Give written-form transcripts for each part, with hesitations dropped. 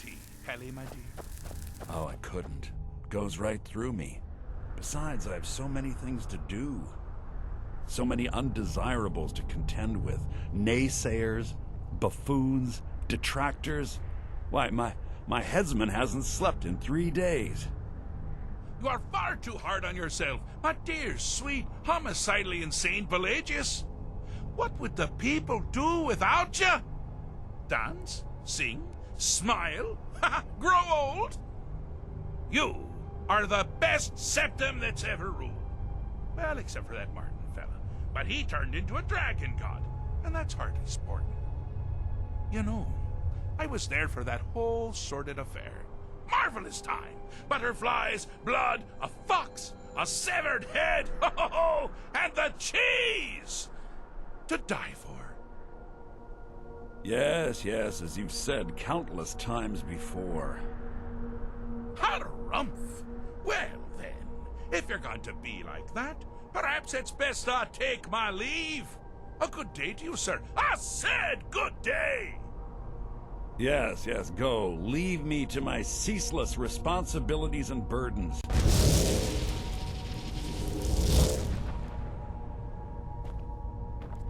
tea, Pelly, my dear? Oh, I couldn't. Goes right through me. Besides, I have so many things to do. So many undesirables to contend with. Naysayers, buffoons, detractors. Why, my headsman hasn't slept in 3 days. You are far too hard on yourself, my dear, sweet, homicidally insane Pelagius. What would the people do without you? Dance? Sing? Smile? Grow old? You are the best septum that's ever ruled. Well, except for that Martin fella. But he turned into a dragon god, and that's hardly sporting. You know, I was there for that whole sordid affair. Marvelous time. Butterflies, blood, a fox, a severed head, and the cheese to die for. Yes, as you've said countless times before. Harumph! Well then, if you're going to be like that, perhaps it's best I take my leave. A good day to you, sir. I said good day! Yes, go. Leave me to my ceaseless responsibilities and burdens.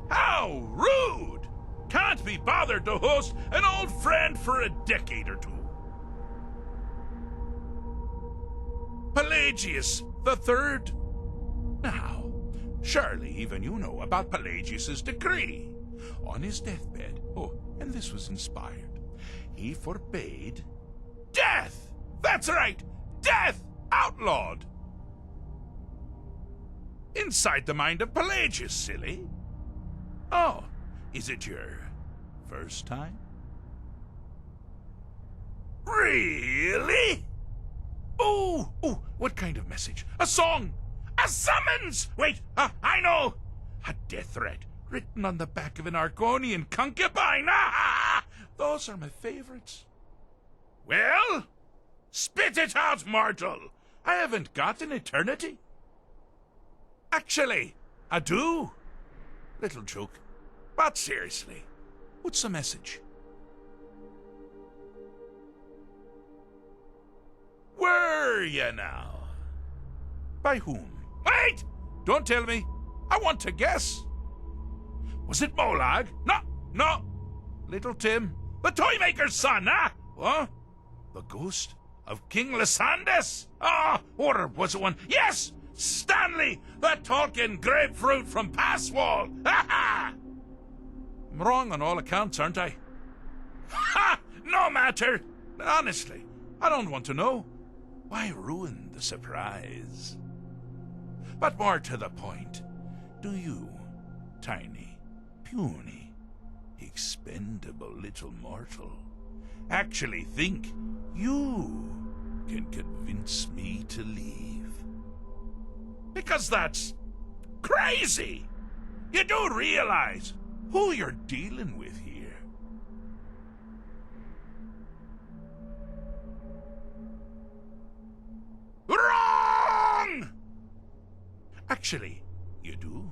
How rude! Can't be bothered to host an old friend for a decade or two. Pelagius the Third. Now, surely even you know about Pelagius's decree. On his deathbed, and this was inspired, he forbade death! That's right! Death! Outlawed! Inside the mind of Pelagius, silly. Oh, is it your first time? Really? Oh, what kind of message? A song? A summons! Wait, I know! A death threat written on the back of an Argonian concubine! Those are my favorites. Well, spit it out, mortal! I haven't got an eternity. Actually, I do. Little joke. But seriously, what's the message? Were you now? By whom? Wait! Don't tell me. I want to guess. Was it Molag? No. Little Tim, the Toymaker's son, What? The ghost of King Lysandas? Or was it one? Yes! Stanley, the talking grapefruit from Passwall! I'm wrong on all accounts, aren't I? No matter! Honestly, I don't want to know. Why ruin the surprise? But more to the point, do you, tiny, puny, expendable little mortal, actually think you can convince me to leave? Because that's crazy! You do realize who you're dealing with here. Wrong! Actually, you do,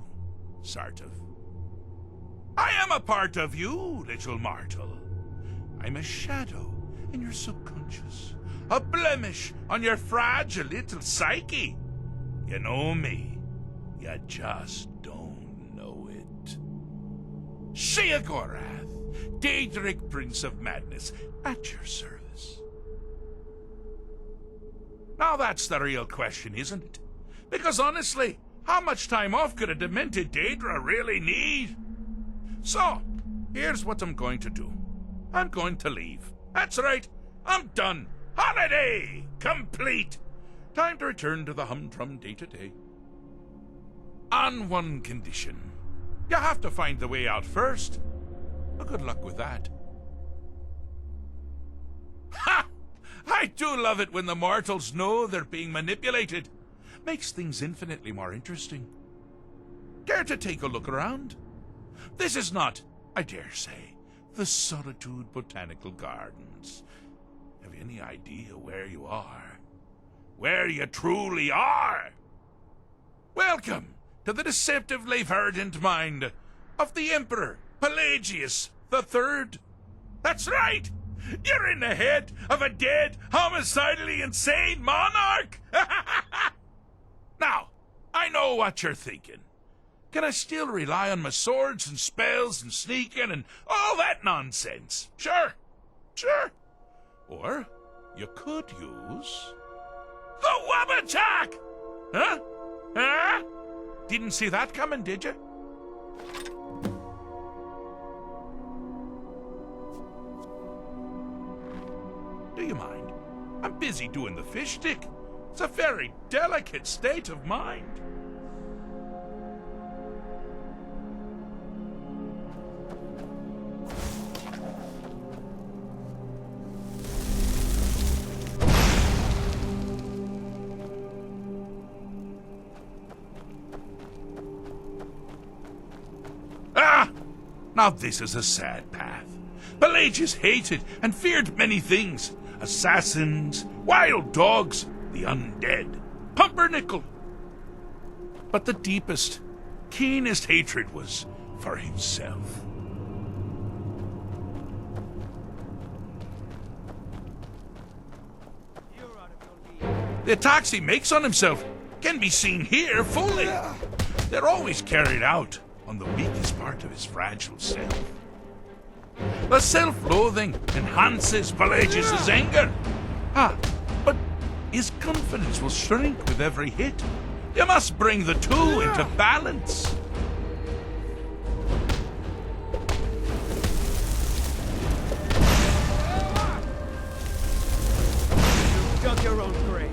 sort of. I am a part of you, little mortal. I'm a shadow in your subconscious, a blemish on your fragile little psyche. You know me, you just don't know it. Sheogorath, Daedric Prince of Madness, at your service. Now that's the real question, isn't it? Because honestly, how much time off could a demented Daedra really need? So, here's what I'm going to do. I'm going to leave. That's right, I'm done. Holiday complete. Time to return to the humdrum day-to-day. On one condition. You have to find the way out first. Well, good luck with that. Ha! I do love it when the mortals know they're being manipulated. Makes things infinitely more interesting. Care to take a look around? This is not, I dare say, the Solitude Botanical Gardens. Have you any idea where you are? Where you truly are? Welcome to the deceptively verdant mind of the Emperor Pelagius the Third. That's right! You're in the head of a dead, homicidally insane monarch! Now, I know what you're thinking. Can I still rely on my swords and spells and sneaking and all that nonsense? Sure. Or you could use the Wabbatak! Huh? Didn't see that coming, did you? Do you mind? I'm busy doing the fish stick. It's a very delicate state of mind. Now this is a sad path. Pelagius hated and feared many things. Assassins, wild dogs, the undead, pumpernickel. But the deepest, keenest hatred was for himself. The attacks he makes on himself can be seen here fully. They're always carried out on the weakest part of his fragile self. The self-loathing enhances Pelagius' anger. But his confidence will shrink with every hit. You must bring the two into balance. You dug your own grave.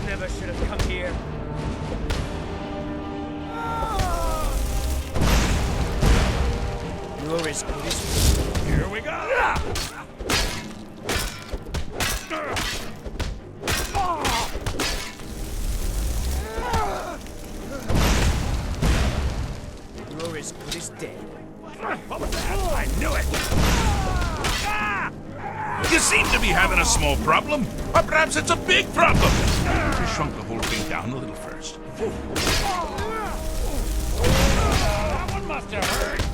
Never should have come here. You're as good as me. Here we go! You're as good as dead. What was that? I knew it! You seem to be having a small problem, or perhaps it's a big problem. Just shrunk the whole thing down a little first. That one must have hurt!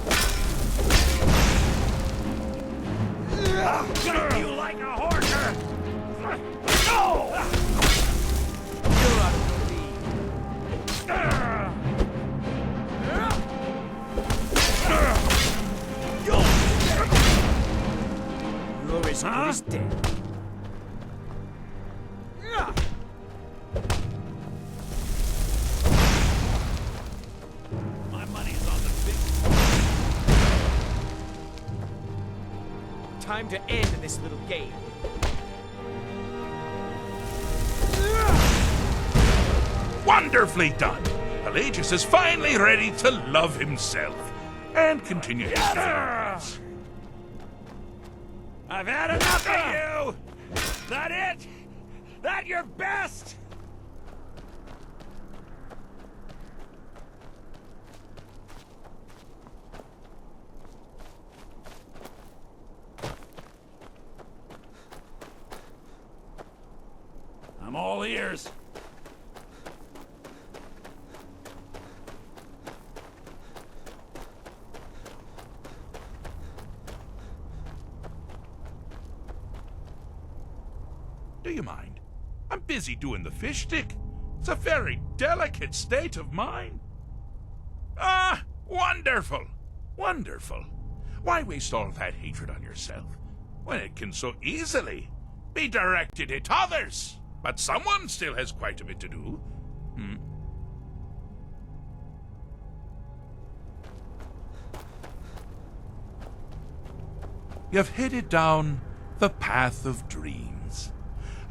Got you like a horse! No! You're out of your league. You're as good as dead. My money's on the big... Time to end this little game. Wonderfully done. Pelagius is finally ready to love himself and continue his journey. I've had enough of you! That it? That your best? I'm all ears. Do you mind? I'm busy doing the fish stick. It's a very delicate state of mind. Wonderful. Wonderful. Why waste all that hatred on yourself when it can so easily be directed at others? But someone still has quite a bit to do. You've headed down the path of dreams.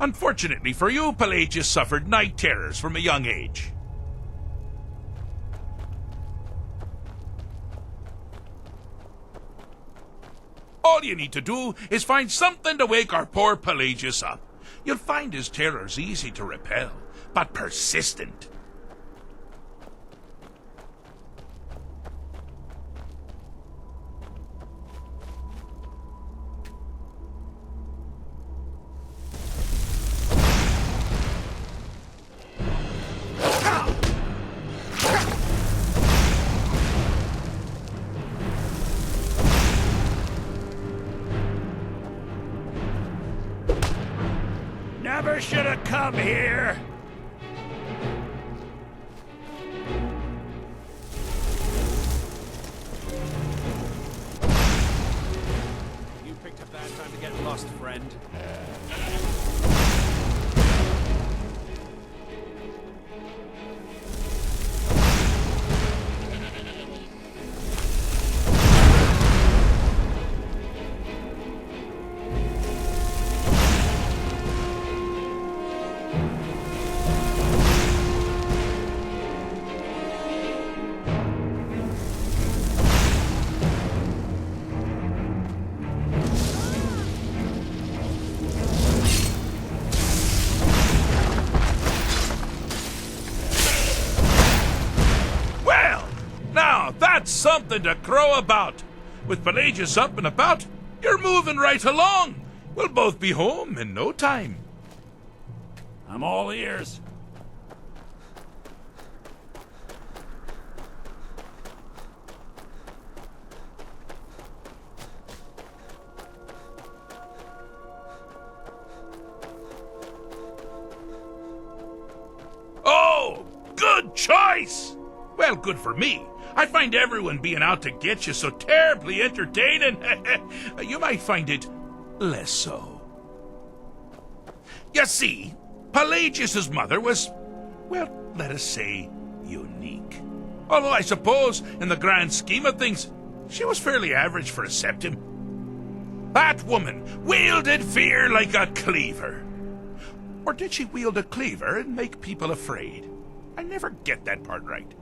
Unfortunately for you, Pelagius suffered night terrors from a young age. All you need to do is find something to wake our poor Pelagius up. You'll find his terrors easy to repel, but persistent. never should have come here. You picked a bad time to get lost, friend. That's something to crow about. With Pelagius up and about, you're moving right along. We'll both be home in no time. I'm all ears. Oh, good choice! Well, good for me. I find everyone being out to get you so terribly entertaining. You might find it less so. You see, Pelagius's mother was, well, let us say, unique. Although I suppose, in the grand scheme of things, she was fairly average for a septim. That woman wielded fear like a cleaver. Or did she wield a cleaver and make people afraid? I never get that part right.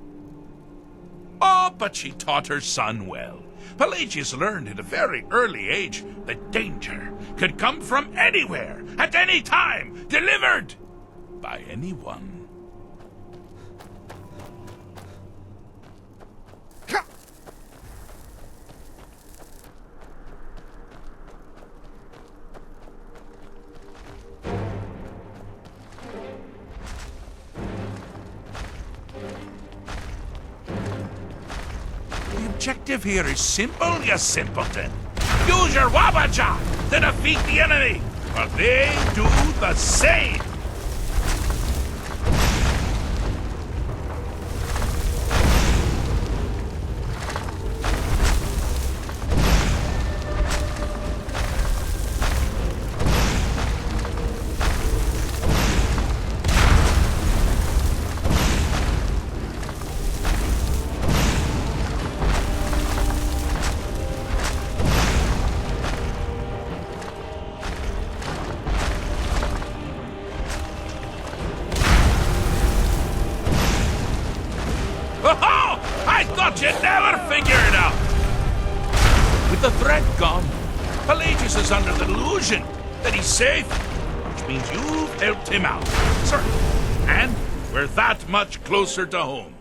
Oh, but she taught her son well. Pelagius learned at a very early age that danger could come from anywhere, at any time, delivered by anyone. The objective here is simple, you simpleton. Use your Wabaja to defeat the enemy, but they do the same. I thought you'd never figure it out! With the threat gone, Pelagius is under the delusion that he's safe, which means you've helped him out. Certainly. And we're that much closer to home.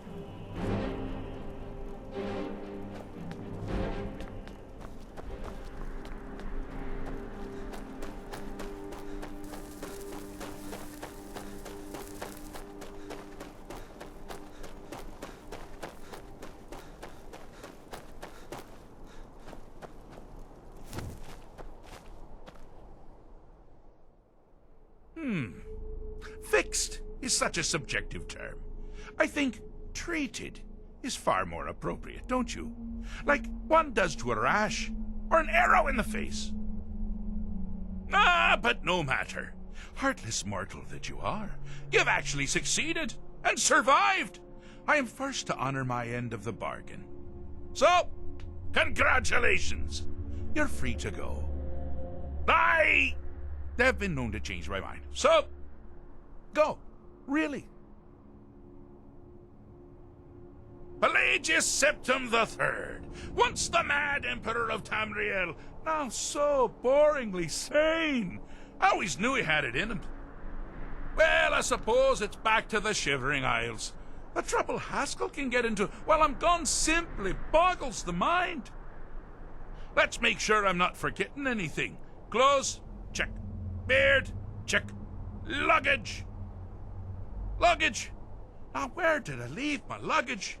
Fixed is such a subjective term. I think treated is far more appropriate, don't you? Like one does to a rash or an arrow in the face. Ah, but no matter. Heartless mortal that you are, you've actually succeeded and survived. I am first to honor my end of the bargain. So, congratulations. You're free to go. I have been known to change my mind. So, go. Really. Pelagius Septim III, once the mad Emperor of Tamriel, now so boringly sane. I always knew he had it in him. Well, I suppose it's back to the Shivering Isles. The trouble Haskell can get into while I'm gone simply boggles the mind. Let's make sure I'm not forgetting anything. Clothes, check. Beard, check. Luggage. Luggage? Now, where did I leave my luggage?